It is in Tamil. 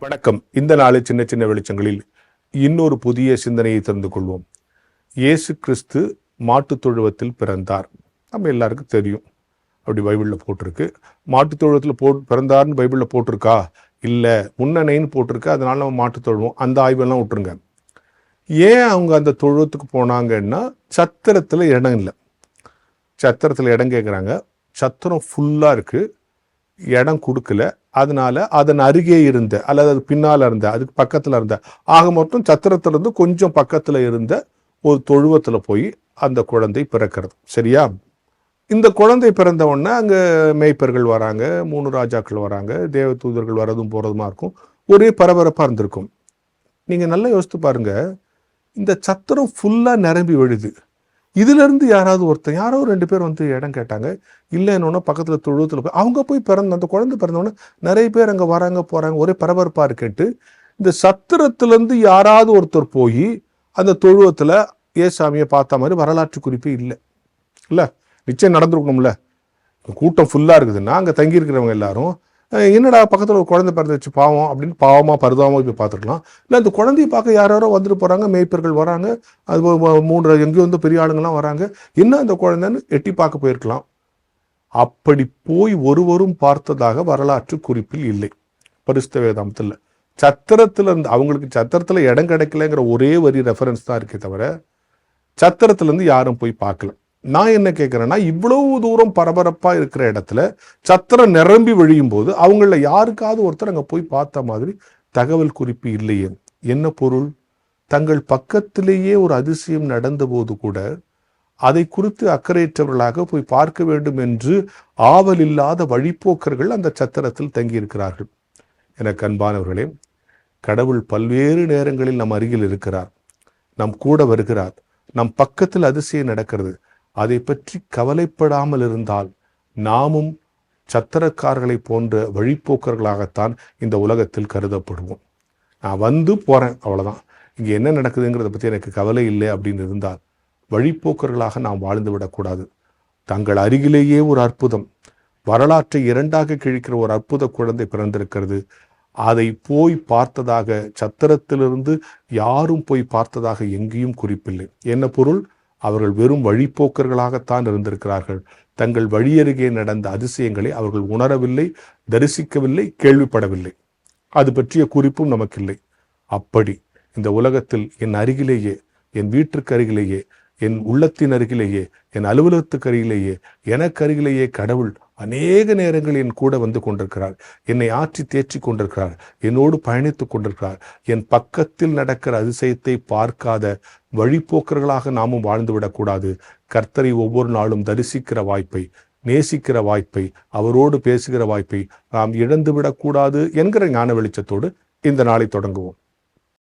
வணக்கம். இந்த நாளை சின்ன சின்ன வெளிச்சங்களில் இன்னொரு புதிய சிந்தனையை தெரிந்து கொள்வோம். இயேசு கிறிஸ்து மாட்டுத் தொழுவத்தில் பிறந்தார். நம்ம எல்லாருக்கும் தெரியும். அப்படி பைபிளில் போட்டிருக்கு. மாட்டுத் தொழுவத்தில் பிறந்தார்னு பைபிளில் போட்டிருக்கா? இல்லை, முன்னணைன்னு போட்டிருக்கு. அதனால நம்ம மாட்டுத் தொழுவோம். அந்த ஆய்வெல்லாம் விட்டுருங்க. ஏன் அவங்க அந்த தொழுவத்துக்கு போனாங்கன்னா, சத்திரத்தில் இடம் இல்லை. சத்திரத்தில் இடம் கேட்குறாங்க. சத்திரம் ஃபுல்லாக இருக்குது, இடம் கொடுக்கல. அதனால அதன் அருகே இருந்த அல்லது அது பின்னால் இருந்த அதுக்கு பக்கத்தில் இருந்த ஆக மொத்தம் சத்திரத்திலிருந்து கொஞ்சம் பக்கத்தில் இருந்த ஒரு தொழுவத்தில் போய் அந்த குழந்தை பிறக்கிறது. சரியா? இந்த குழந்தை பிறந்த உடனே அங்கே மேய்ப்பர்கள் வராங்க, 3 ராஜாக்கள் வராங்க, தேவ தூதர்கள் வரதும் போகிறதுமா இருக்கும். ஒரே பரபரப்பாக இருந்திருக்கும். நீங்கள் நல்லா யோசித்து பாருங்க, இந்த சத்திரம் ஃபுல்லாக நிரம்பி விழுது. இதுலேருந்து யாராவது ஒருத்தர், யாரோ 2 பேர் வந்து இடம் கேட்டாங்க. இல்லைன்னு பக்கத்தில் தொழுவத்தில் போய் அவங்க போய் அந்த குழந்தை பிறந்தோடனே நிறைய பேர் அங்கே வராங்க போகிறாங்க, ஒரே பரபரப்பாக இருக்கேன்ட்டு இந்த சத்திரத்துலேருந்து யாராவது ஒருத்தர் போய் அந்த தொழுவத்தில் ஏசாமியை பார்த்த மாதிரி வரலாற்று குறிப்பே இல்லை. இல்லை, நிச்சயம் நடந்திருக்கணும்ல. கூட்டம் ஃபுல்லாக இருக்குதுன்னா அங்கே தங்கியிருக்கிறவங்க எல்லாரும் என்னடா பக்கத்தில் ஒரு குழந்தை பிறந்துச்சு பாவம் அப்படின்னு பாவமாக பரிதாபமாக போய் பார்த்துருக்கலாம். இல்லை, அந்த குழந்தைய பார்க்க யாரோ வந்துட்டு போகிறாங்க, மேய்ப்பர்கள் வராங்க, அது 3 எங்கேயோ வந்து பெரிய ஆளுங்கள்லாம் வராங்க, என்ன அந்த குழந்தைன்னு எட்டி பார்க்க போயிருக்கலாம். அப்படி போய் ஒருவரும் பார்த்ததாக வரலாற்று குறிப்பில் இல்லை. பரிசுத்த வேதாந்தத்தில் சத்திரத்தில் இருந்து அவங்களுக்கு சத்திரத்தில் இடம் கிடைக்கலங்கிற ஒரே வரி ரெஃபரன்ஸ் தான் இருக்கே தவிர சத்திரத்திலேருந்து யாரும் போய் பார்க்கல. நான் என்ன கேட்குறேன்னா, இவ்வளவு தூரம் பரபரப்பாக இருக்கிற இடத்துல சத்திரம் நிரம்பி விழியும் போது அவங்கள யாருக்காவது ஒருத்தர் அங்கே போய் பார்த்த மாதிரி தகவல் குறிப்பு இல்லையே. என்ன பொருள்? தங்கள் பக்கத்திலேயே ஒரு அதிசயம் நடந்த போது கூட அதை குறித்து அக்கறையற்றவர்களாக போய் பார்க்க வேண்டும் என்று ஆவல் இல்லாத வழிப்போக்கர்கள் அந்த சத்திரத்தில் தங்கியிருக்கிறார்கள். எனக்கு அன்பானவர்களே, கடவுள் பல்வேறு நேரங்களில் நம் அருகில் இருக்கிறார், நம் கூட வருகிறார், நம் பக்கத்தில் அதிசயம் நடக்கிறது. அதை பற்றி கவலைப்படாமல் இருந்தால் நாமும் சத்திரக்காரர்களை போன்ற வழிப்போக்கர்களாகத்தான் இந்த உலகத்தில் கருதப்படுவோம். நான் வந்து போகிறேன், அவ்வளோதான், இங்கே என்ன நடக்குதுங்கிறத பற்றி எனக்கு கவலை இல்லை அப்படின்னு இருந்தால் வழிப்போக்கர்களாக நாம் வாழ்ந்து விடக்கூடாது. தங்கள் அருகிலேயே ஒரு அற்புதம், வரலாற்றை 2ஆக கிழிக்கிற ஒரு அற்புத குழந்தை பிறந்திருக்கிறது. அதை போய் பார்த்ததாக சத்திரத்திலிருந்து யாரும் போய் பார்த்ததாக எங்கேயும் குறிப்பில்லை. என்ன பொருள்? அவர்கள் வெறும் வழிப்போக்கர்களாகத்தான் இருந்திருக்கிறார்கள். தங்கள் வழியருகே நடந்த அதிசயங்களை அவர்கள் உணரவில்லை, தரிசிக்கவில்லை, கேள்விப்படவில்லை. அது பற்றிய குறிப்பும் நமக்கில்லை. அப்படி இந்த உலகத்தில் என் அருகிலேயே, என் வீட்டிற்கு அருகிலேயே, என் உள்ளத்தின் அருகிலேயே, என் அலுவலகத்துக்கு அருகிலேயே, எனக்கு அருகிலேயே கடவுள் அநேக நேரங்கள் என் கூட வந்து கொண்டிருக்கிறார், என்னை ஆற்றி தேற்றி கொண்டிருக்கிறார், என்னோடு பயணித்து கொண்டிருக்கிறார். என் பக்கத்தில் நடக்கிற அதிசயத்தை பார்க்காத வழிப்போக்கர்களாக நாமும் வாழ்ந்துவிடக்கூடாது. கர்த்தரை ஒவ்வொரு நாளும் தரிசிக்கிற வாய்ப்பை, நேசிக்கிற வாய்ப்பை, அவரோடு பேசுகிற வாய்ப்பை நாம் இழந்துவிடக்கூடாது என்கிற ஞான வெளிச்சத்தோடு இந்த நாளை தொடங்குவோம்.